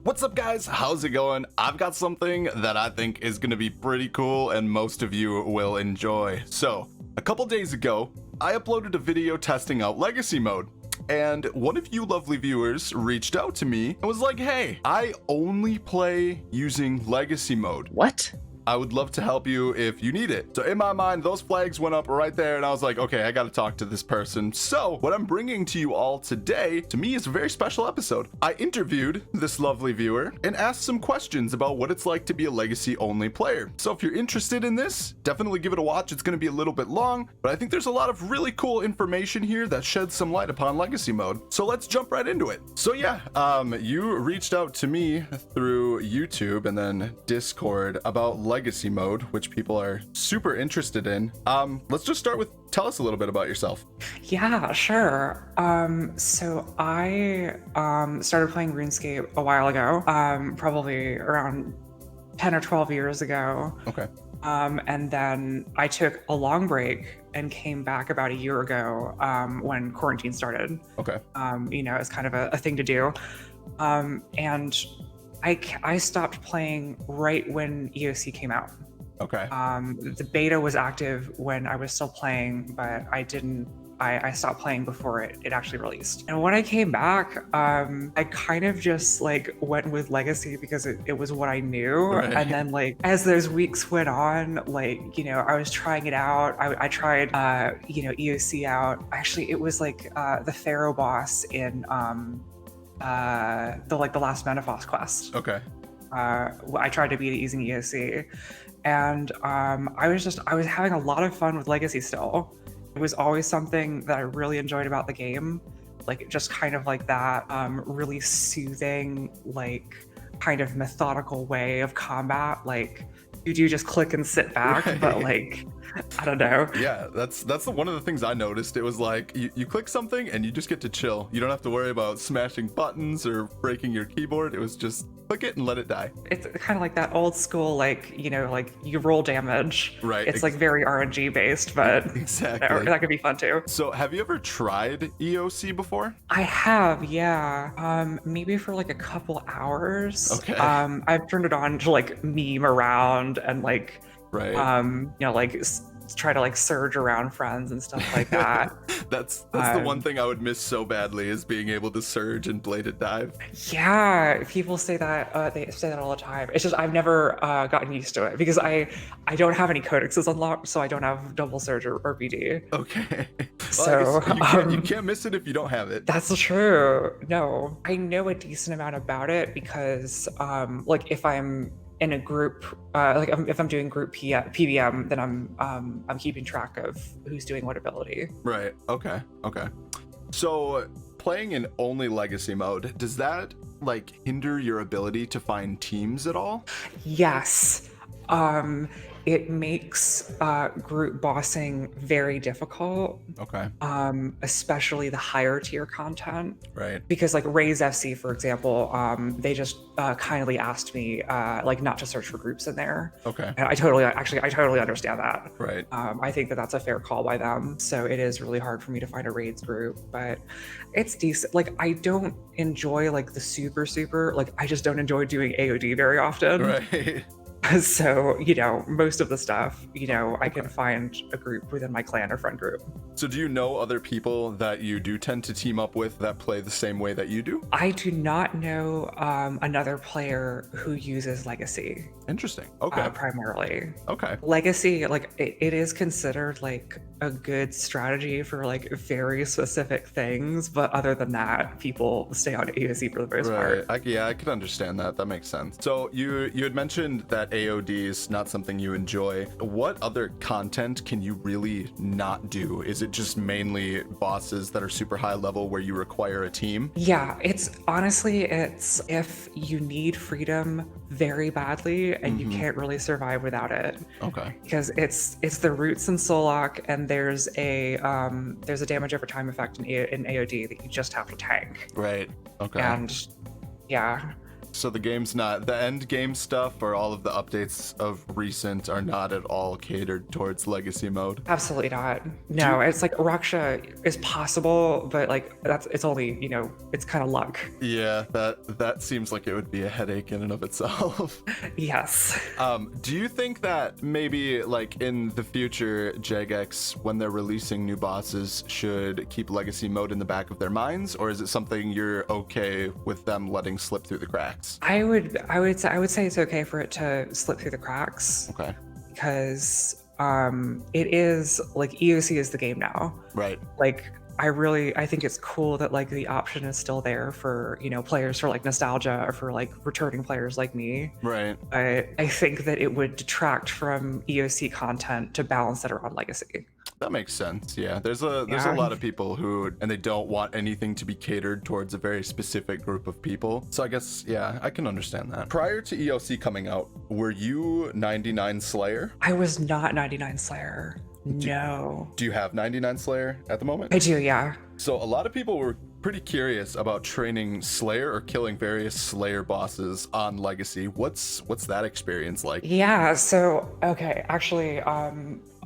What's up, guys? How's it going? I've got something that I think is going to be pretty cool and most of you will enjoy. So, a couple days ago, I uploaded a video testing out Legacy mode. And one of you lovely viewers reached out to me and was like, hey, I only play using Legacy mode. What? I would love to help you if you need it. So in my mind, those flags went up right there and I was like, okay, I got to talk to this person. So what I'm bringing to you all today, to me, is a very special episode. I interviewed this lovely viewer and asked some questions about what it's like to be a Legacy only player. So if you're interested in this, definitely give it a watch. It's going to be a little bit long, but I think there's a lot of really cool information here that sheds some light upon Legacy mode. So let's jump right into it. So yeah, you reached out to me through YouTube and then Discord about Legacy mode, which people are super interested in. Let's just start with, tell us a little bit about yourself. Yeah, sure. So I started playing RuneScape a while ago, probably around 10 or 12 years ago. Okay. And then I took a long break and came back about a year ago when quarantine started. Okay. It's kind of a thing to do. And I stopped playing right when EOC came out. Okay. The beta was active when I was still playing, but I stopped playing before it actually released. And when I came back, I kind of just like went with Legacy because it was what I knew. Right. And then like as those weeks went on, I was trying it out. I tried EOC out. Actually, it was like the Pharaoh boss in the last Menopause quest. Okay. I tried to beat it using EOC, and I was having a lot of fun with Legacy still. It was always something that I really enjoyed about the game, like just kind of like that really soothing, like kind of methodical way of combat. Like you do just click and sit back, right. But like I don't know. Yeah, that's one of the things I noticed. It was like you click something and you just get to chill. You don't have to worry about smashing buttons or breaking your keyboard. It was just click it and let it die. It's kind of like that old school, like you roll damage. Right. It's like very RNG based, but exactly. That could be fun too. So have you ever tried EOC before? I have, yeah. Maybe for like a couple hours. Okay. I've turned it on to like meme around and like right. Try to like surge around friends and stuff like that. that's the one thing I would miss so badly, is being able to surge and bladed dive. Yeah, people say that. They say that all the time. It's just I've never gotten used to it because I don't have any codexes unlocked, so I don't have double surge or BD. Okay. So you can't miss it if you don't have it. That's true. No, I know a decent amount about it because if I'm in a group, if I'm doing group PBM, then I'm keeping track of who's doing what ability. Right. Okay. So playing in only Legacy mode, does that like hinder your ability to find teams at all? Yes. It makes group bossing very difficult. Okay. Especially the higher tier content. Right. Because like Raise FC, for example, they just kindly asked me not to search for groups in there. Okay. And I totally understand that. Right. I think that's a fair call by them. So it is really hard for me to find a raids group, but it's decent. Like I don't enjoy like the super, like I just don't enjoy doing AOD very often. Right. So, most of the stuff, I can find a group within my clan or friend group. So do you know other people that you do tend to team up with that play the same way that you do? I do not know another player who uses Legacy. Interesting. Okay. Primarily. Okay. Legacy, like it is considered like a good strategy for like very specific things, but other than that, people stay on AOC for the most part. I could understand that. That makes sense. So you had mentioned that AOD is not something you enjoy. What other content can you really not do? Is it just mainly bosses that are super high level where you require a team? Yeah, it's if you need freedom very badly and you can't really survive without it. Okay. Because it's the roots in Solok, and there's a damage over time effect in AOD that you just have to tank. Right. Okay. And yeah, So the game's not, the end game stuff or all of the updates of recent are not at all catered towards legacy mode? Absolutely not. No, it's like Raksha is possible, but like it's only, it's kind of luck. Yeah, that seems like it would be a headache in and of itself. Yes. Do you think that maybe like in the future, Jagex, when they're releasing new bosses, should keep legacy mode in the back of their minds, or is it something you're okay with them letting slip through the cracks? I would say it's okay for it to slip through the cracks. Okay. Because it is like EOC is the game now. Right. Like I think it's cool that like the option is still there for, players for like nostalgia or for like returning players like me. Right. I think that it would detract from EOC content to balance that around legacy. That makes sense. Yeah, there's a lot of people who, and they don't want anything to be catered towards a very specific group of people. So I guess, yeah, I can understand that. Prior to EOC coming out, were you 99 Slayer? I was not 99 Slayer. No. Do you have 99 Slayer at the moment? I do, yeah. So a lot of people were pretty curious about training Slayer or killing various Slayer bosses on Legacy. What's that experience like? Yeah, so okay, actually,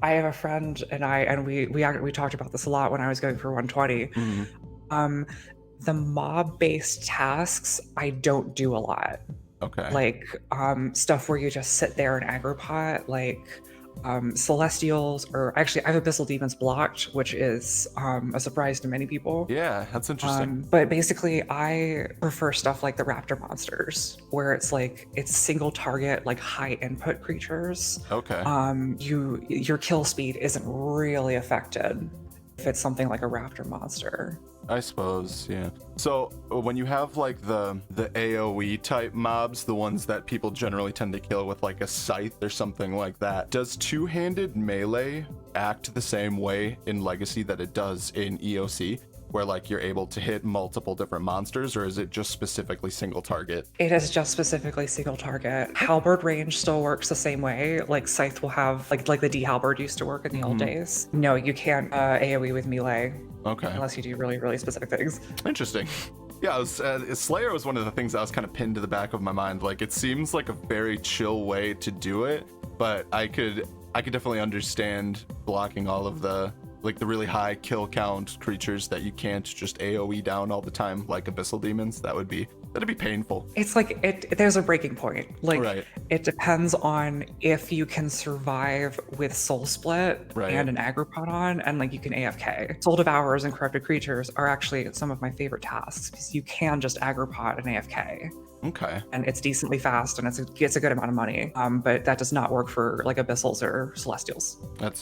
I have a friend and we talked about this a lot when I was going for 120. Mm-hmm. The mob-based tasks I don't do a lot. Okay. Like stuff where you just sit there and aggro pot, like Celestials, or actually I have Abyssal Demons blocked, which is a surprise to many people. Yeah, that's interesting. But basically I prefer stuff like the Raptor monsters, where it's like it's single target, like high input creatures. Okay. Your kill speed isn't really affected if it's something like a Raptor monster. I suppose, yeah. So when you have like the AoE type mobs, the ones that people generally tend to kill with like a scythe or something like that, does two-handed melee act the same way in Legacy that it does in EOC? Where like you're able to hit multiple different monsters, or is it just specifically single target? It is just specifically single target. Halberd range still works the same way. Like Scythe will have like the D Halberd used to work in the old days. No, you can't AoE with melee. Okay. Unless you do really, really specific things. Interesting. Yeah, Slayer was one of the things that was kind of pinned to the back of my mind. Like it seems like a very chill way to do it, but I could definitely understand blocking all of the really high kill count creatures that you can't just AoE down all the time, like Abyssal Demons. That'd be painful. It's like there's a breaking point. Like right. It depends on if you can survive with Soul Split and an aggro pot on, and like you can AFK. Soul Devourers and Corrupted Creatures are actually some of my favorite tasks because you can just aggro pot and AFK. Okay. And it's decently fast and it's a good amount of money. But that does not work for like Abyssals or Celestials.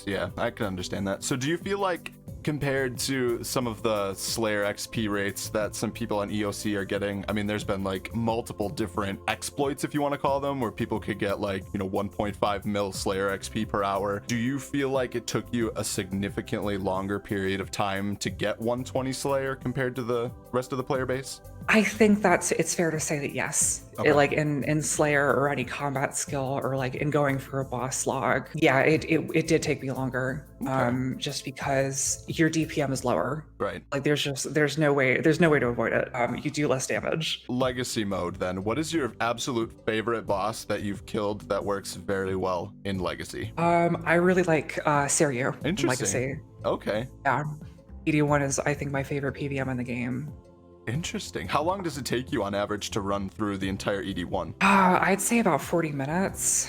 Yeah, I can understand that. So do you feel like compared to some of the Slayer XP rates that some people on EOC are getting, I mean, there's been like multiple different exploits, if you want to call them, where people could get like, 1.5 mil Slayer XP per hour. Do you feel like it took you a significantly longer period of time to get 120 Slayer compared to the rest of the player base? I think it's fair to say that yes. Okay. Like in Slayer or any combat skill or like in going for a boss log, yeah, it did take me longer. Okay. Just because your DPM is lower. Right. Like there's no way to avoid it. You do less damage. Legacy mode then. What is your absolute favorite boss that you've killed that works very well in Legacy? I really like Seiryu in Interesting. Legacy. Okay. Yeah. ED1 is I think my favorite PVM in the game. Interesting. How long does it take you on average to run through the entire ED1? I'd say about 40 minutes.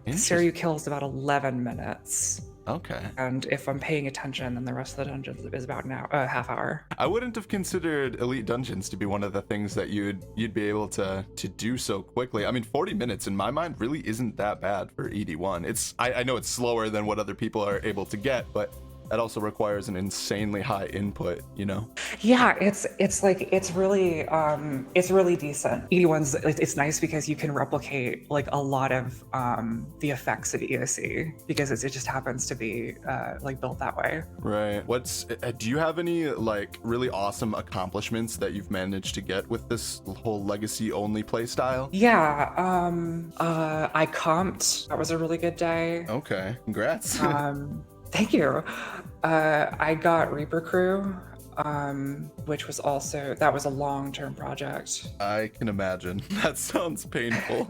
Seiryu kills about 11 minutes. Okay. And if I'm paying attention, then the rest of the dungeons is about half hour. I wouldn't have considered Elite Dungeons to be one of the things that you'd be able to do so quickly. I mean, 40 minutes in my mind really isn't that bad for ED1. I know it's slower than what other people are able to get, but that also requires an insanely high input, Yeah, it's really decent. ED1's it's nice because you can replicate like a lot of the effects of EOC because it just happens to be like built that way. Right. Do you have any like really awesome accomplishments that you've managed to get with this whole legacy only play style? Yeah, I comped. That was a really good day. Okay, congrats. Thank you. I got Reaper Crew. which was also, that was a long-term project. I can imagine. That sounds painful.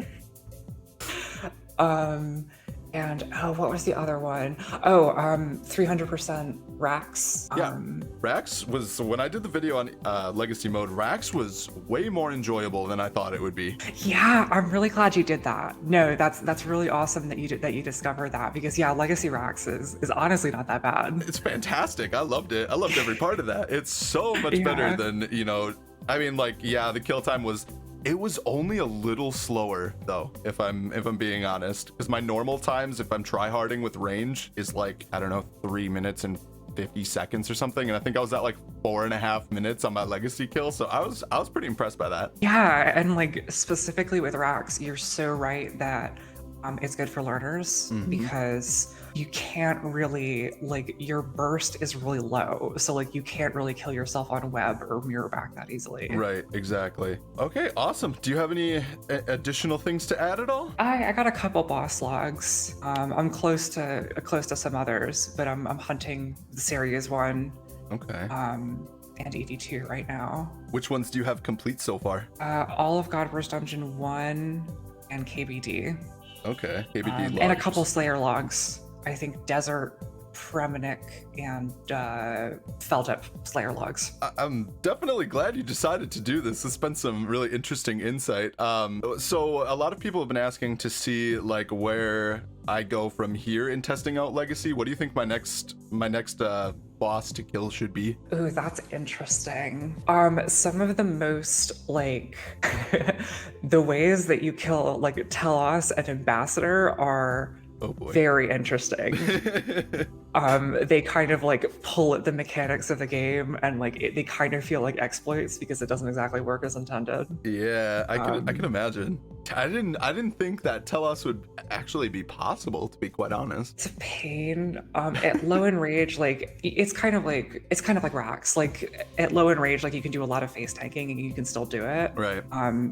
And oh, what was the other one? Oh, 300% Rax. Yeah, Rax was, when I did the video on Legacy mode, Rax was way more enjoyable than I thought it would be. Yeah, I'm really glad you did that. No, that's really awesome that you discovered that, because yeah, Legacy Rax is honestly not that bad. It's fantastic. I loved it. I loved every part of that. It's so much better than, you know, I mean, like, yeah, the kill time was, it was only a little slower though, if I'm being honest, because my normal times, if I'm tryharding with range, is like, I don't know, 3 minutes and 50 seconds or something, and I think I was at like 4.5 minutes on my legacy kill, so I was pretty impressed by that. Yeah, and like specifically with Rax, you're so right that it's good for learners, because you can't really, like, your burst is really low, so like you can't really kill yourself on web or mirror back that easily. Right, exactly. Okay, awesome. Do you have any additional things to add at all? I got a couple boss logs. I'm close to some others, but I'm hunting the series 1 Okay. and ED2 right now. Which ones do you have complete so far? All of Godverse Dungeon 1 and KBD. Okay, KBD logs. And a couple Slayer logs. I think Desert, Premonic, and Feldep Slayer logs. I'm definitely glad you decided to do this. It's been some really interesting insight. So a lot of people have been asking to see like where I go from here in testing out Legacy. What do you think my next boss to kill should be? Ooh, that's interesting. Some of the most like the ways that you kill like Telos and Ambassador are very interesting. They kind of like pull at the mechanics of the game, and like they kind of feel like exploits because it doesn't exactly work as intended. Yeah, I can imagine. I didn't think that Telos would actually be possible, to be quite honest. It's a pain. At low enrage, like it's kind of like Rax. Like at low enrage, like you can do a lot of face tanking and you can still do it. Right.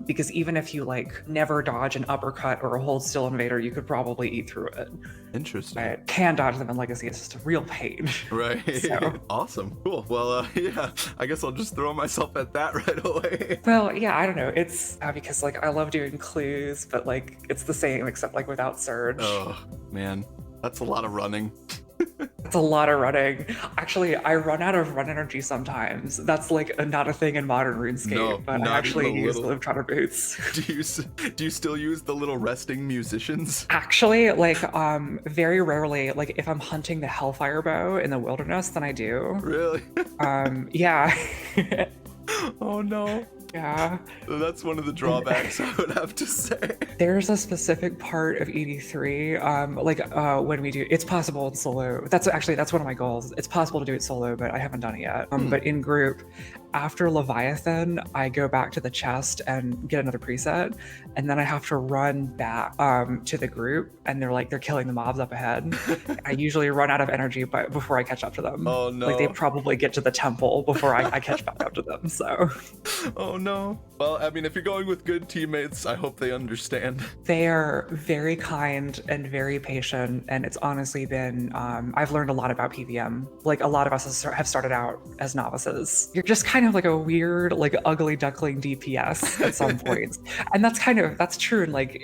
Because even if you like never dodge an uppercut or a hold still invader, you could probably eat through it. Interesting. I can dodge them in Legacy. It's just a real pain. Right. So. Awesome. Cool. Well, yeah, I guess I'll just throw myself at that right away. Well, yeah, I don't know. It's because like I love doing clues, but like it's the same except like without surge. Oh man, that's a lot of running. It's a lot of running. Actually, I run out of run energy sometimes. That's like not a thing in modern RuneScape, No, but I actually use Live Trotter Boots. Do you still use the little resting musicians? Actually, like very rarely, like if I'm hunting the Hellfire Bow in the wilderness, then I do. Really? Yeah. Oh no. Yeah. That's one of the drawbacks, I would have to say. There's a specific part of ED3, when we do, it's possible in solo. That's one of my goals. It's possible to do it solo, but I haven't done it yet. But in group, after Leviathan, I go back to the chest and get another preset, and then I have to run back to the group, and they're killing the mobs up ahead. I usually run out of energy before I catch up to them. Oh no. Like they probably get to the temple before I catch back up to them, so. Oh no. Well, I mean, if you're going with good teammates, I hope they understand. They are very kind and very patient, and it's honestly been, I've learned a lot about PVM. Like a lot of us have started out as novices. You're just kind of like a weird, like ugly duckling DPS at some points. And that's true in like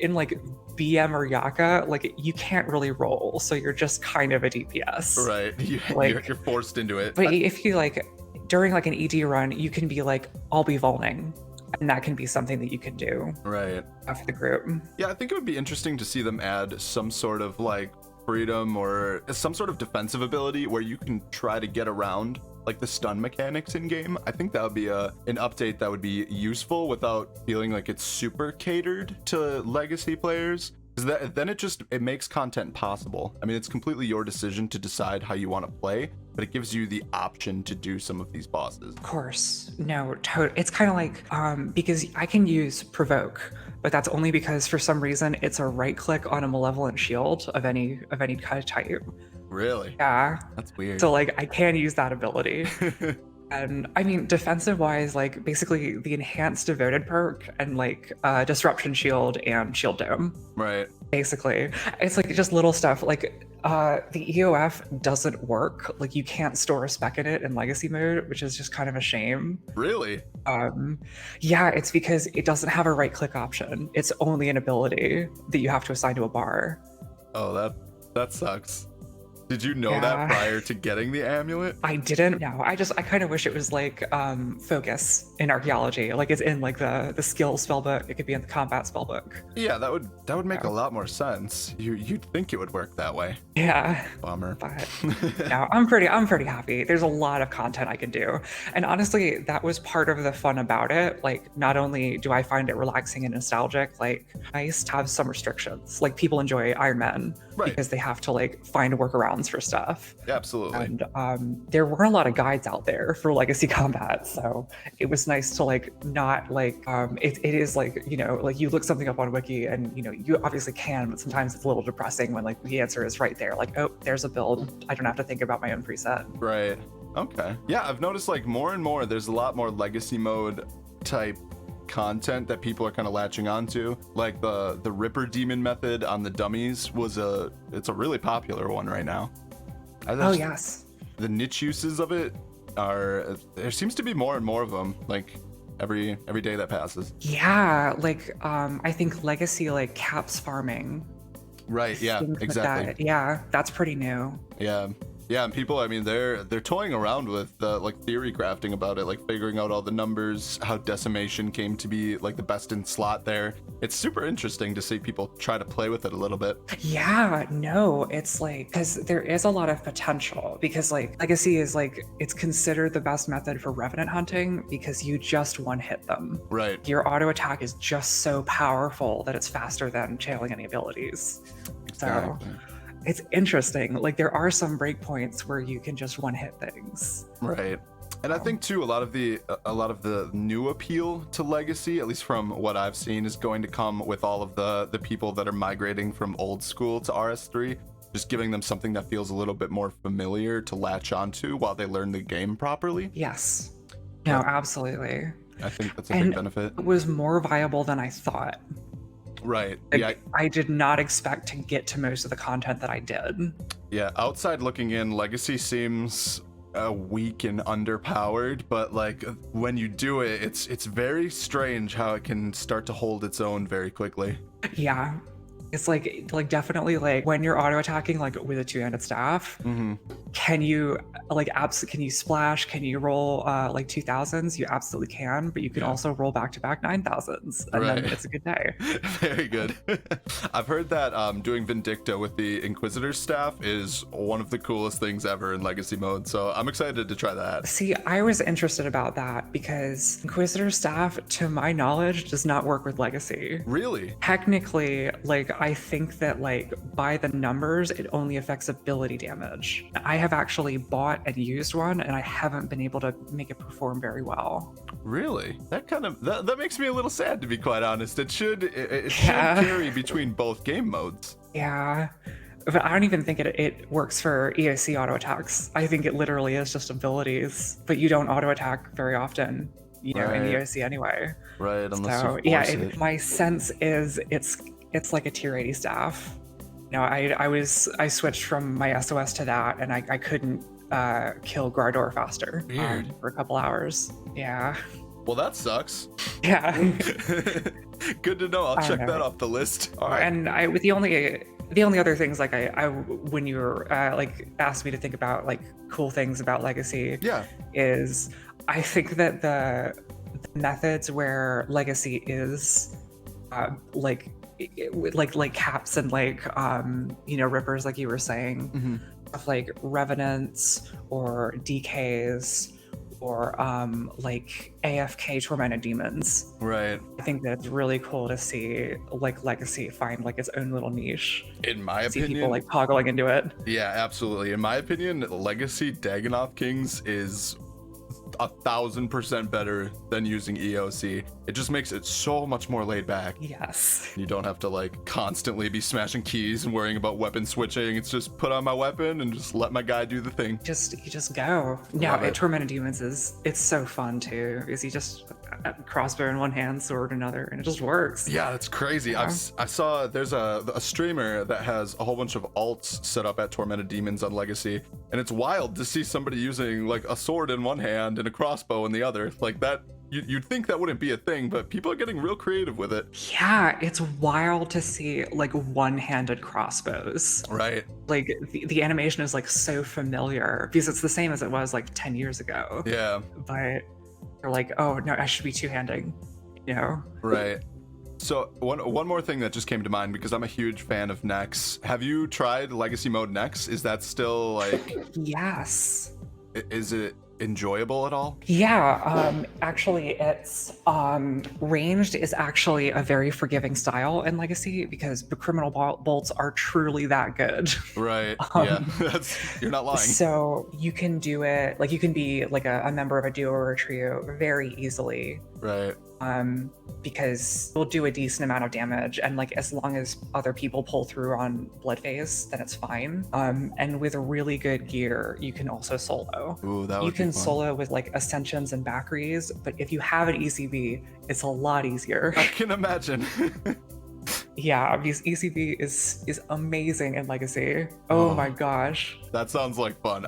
BM or Yaka, like you can't really roll, so you're just kind of a DPS. Right, you're forced into it. But if you like, during like an ED run, you can be like, I'll be volning. And that can be something that you can do. Right. For the group. Yeah, I think it would be interesting to see them add some sort of like freedom or some sort of defensive ability where you can try to get around like the stun mechanics in game. I think that would be an update that would be useful without feeling like it's super catered to legacy players. Because then it makes content possible. I mean, it's completely your decision to decide how you want to play, but it gives you the option to do some of these bosses. Of course. No, it's kind of like, because I can use Provoke, but that's only because for some reason it's a right click on a malevolent shield of any kind of type. Really? Yeah. That's weird. So like I can use that ability. And I mean, defensive wise, like basically the enhanced devoted perk and like disruption shield and shield dome. Right. Basically, it's like just little stuff. Like The EOF doesn't work. Like you can't store a spec in it in legacy mode, which is just kind of a shame. Really? Yeah, it's because it doesn't have a right click option. It's only an ability that you have to assign to a bar. Oh, that sucks. Did you know Yeah. that prior to getting the amulet? I didn't. No, I kind of wish it was like focus in archaeology. Like it's in like the skill spellbook. It could be in the combat spellbook. Yeah, that would make a lot more sense. You'd think it would work that way. Yeah. Bummer. But no, I'm pretty happy. There's a lot of content I can do. And honestly, that was part of the fun about it. Like not only do I find it relaxing and nostalgic, like nice to have some restrictions. Like people enjoy Iron Man because they have to like find workarounds for stuff. Yeah, absolutely. And there weren't a lot of guides out there for legacy combat. So it was nice to like not like it is like, you know, like you look something up on wiki and you know, you obviously can, but sometimes it's a little depressing when like the answer is right there. Like, oh, there's a build. I don't have to think about my own preset. Right. Okay. Yeah, I've noticed like more and more there's a lot more legacy mode type content that people are kind of latching onto. Like the Ripper Demon method on the dummies it's a really popular one right now. Oh yes. The niche uses of it there seems to be more and more of them like every day that passes. Yeah, like I think legacy like caps farming. Right, yeah, exactly. That's pretty new. Yeah, and people, I mean, they're toying around with like theory crafting about it, like figuring out all the numbers, how decimation came to be like the best in slot there. It's super interesting to see people try to play with it a little bit. Yeah, no, it's like, because there is a lot of potential because like legacy is like, it's considered the best method for revenant hunting because you just one hit them. Right. Your auto attack is just so powerful that it's faster than channeling any abilities. So it's interesting. Like there are some breakpoints where you can just one hit things. Right. And I think too, a lot of the new appeal to legacy, at least from what I've seen, is going to come with all of the people that are migrating from old school to RS3, just giving them something that feels a little bit more familiar to latch onto while they learn the game properly. Yes. No, absolutely. I think that's a big benefit. It was more viable than I thought. Right. Like, yeah. I did not expect to get to most of the content that I did. Yeah. Outside looking in, legacy seems weak and underpowered, but like when you do it, it's very strange how it can start to hold its own very quickly. Yeah. It's like definitely like when you're auto attacking like with a two-handed staff, can you like can you splash? Can you roll like 2000s? You absolutely can, but you can also roll back-to-back 9000s, and then it's a good day. Very good. I've heard that doing Vindicta with the Inquisitor Staff is one of the coolest things ever in Legacy mode, so I'm excited to try that. See, I was interested about that because Inquisitor Staff, to my knowledge, does not work with Legacy. Really? Technically, like I think that like by the numbers, it only affects ability damage. I have actually bought and used one and I haven't been able to make it perform very well. Really? That kind of that makes me a little sad, to be quite honest. It should carry between both game modes. Yeah. But I don't even think it works for EOC auto attacks. I think it literally is just abilities, but you don't auto attack very often, you know, in EOC anyway. Right, unless so you force yeah, it. My sense is it's like a tier 80 staff. You know, I switched from my SOS to that, and I couldn't kill Gardor faster for a couple hours. Yeah. Well, that sucks. Yeah. Good to know. I'll check that off the list. All right. And with the only other things like I when you were like asked me to think about like cool things about Legacy, is I think that the methods where Legacy is like caps and like you know, rippers, like you were saying, stuff like revenants or DKs or like AFK tormented demons. Right. I think that it's really cool to see like Legacy find like its own little niche. In my opinion, see people like toggling into it. Yeah, absolutely. In my opinion, Legacy Dagonoth Kings is 1000% better than using EOC. It just makes it so much more laid back. Yes. You don't have to like constantly be smashing keys and worrying about weapon switching. It's just put on my weapon and just let my guy do the thing. You just go. Yeah, Tormented Demons it's so fun too. Is you just crossbow in one hand, sword in another, and it just works. Yeah, that's crazy. Yeah. I saw there's a streamer that has a whole bunch of alts set up at Tormented Demons on Legacy, and it's wild to see somebody using like a sword in one hand and a crossbow in the other. Like that, you'd think that wouldn't be a thing, but people are getting real creative with it. Yeah, it's wild to see like one-handed crossbows. Right. Like the animation is like so familiar because it's the same as it was like 10 years ago. Yeah. But they're like, oh no, I should be two-handing, you know? Right. So one more thing that just came to mind, because I'm a huge fan of Nex. Have you tried Legacy Mode Nex? Is that still like... Yes. Is it enjoyable at all? Yeah, actually it's ranged is actually a very forgiving style in Legacy because the criminal bolts are truly that good. Right. Yeah, you're not lying. So you can do it, like you can be like a member of a duo or a trio very easily. Right. Because it'll do a decent amount of damage, and like as long as other people pull through on blood phase, then it's fine. And with really good gear, you can also solo. Ooh, that would you can be fun. solo with like ascensions and backries, but if you have an ECB, it's a lot easier. I can imagine. Yeah, because ECB is amazing in Legacy. Oh my gosh. That sounds like fun.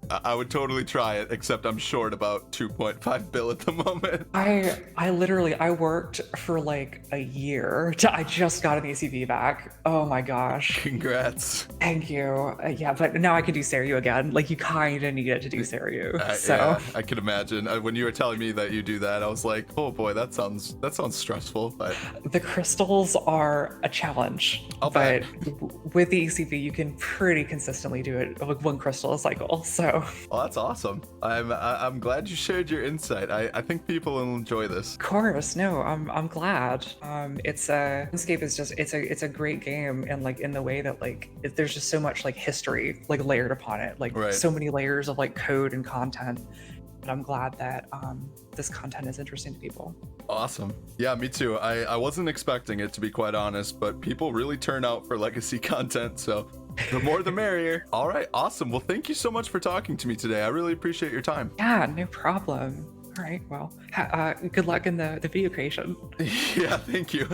I would totally try it, except I'm short about 2.5 bill at the moment. I literally worked for like a year. I just got an ECB back. Oh my gosh. Congrats. Thank you. Yeah, but now I can do Seiryu again. Like you kind of need it to do Seiryu. So yeah, I can imagine. When you were telling me that you do that, I was like, oh boy, that sounds stressful. But the crystals are a challenge. I'll bet. With the ECB, you can pretty consistently do it with one crystal a cycle. So. Well, that's awesome. I'm glad you shared your insight. I think people will enjoy this. Of course, no, I'm glad. It's Runescape is just it's a great game, and like in the way that like there's just so much like history like layered upon it, like so many layers of like code and content. And I'm glad that this content is interesting to people. Awesome. Yeah, me too. I wasn't expecting it, to be quite honest, but people really turn out for Legacy content, so the more the merrier. All right, awesome. Well, thank you so much for talking to me today. I really appreciate your time. Yeah, no problem. All right, well, good luck in the video creation. Yeah, thank you.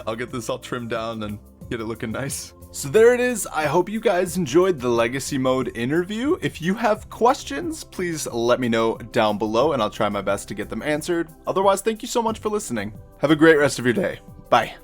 I'll get this all trimmed down and get it looking nice. So there it is. I hope you guys enjoyed the Legacy Mode interview. If you have questions, please let me know down below and I'll try my best to get them answered. Otherwise, thank you so much for listening. Have a great rest of your day. Bye.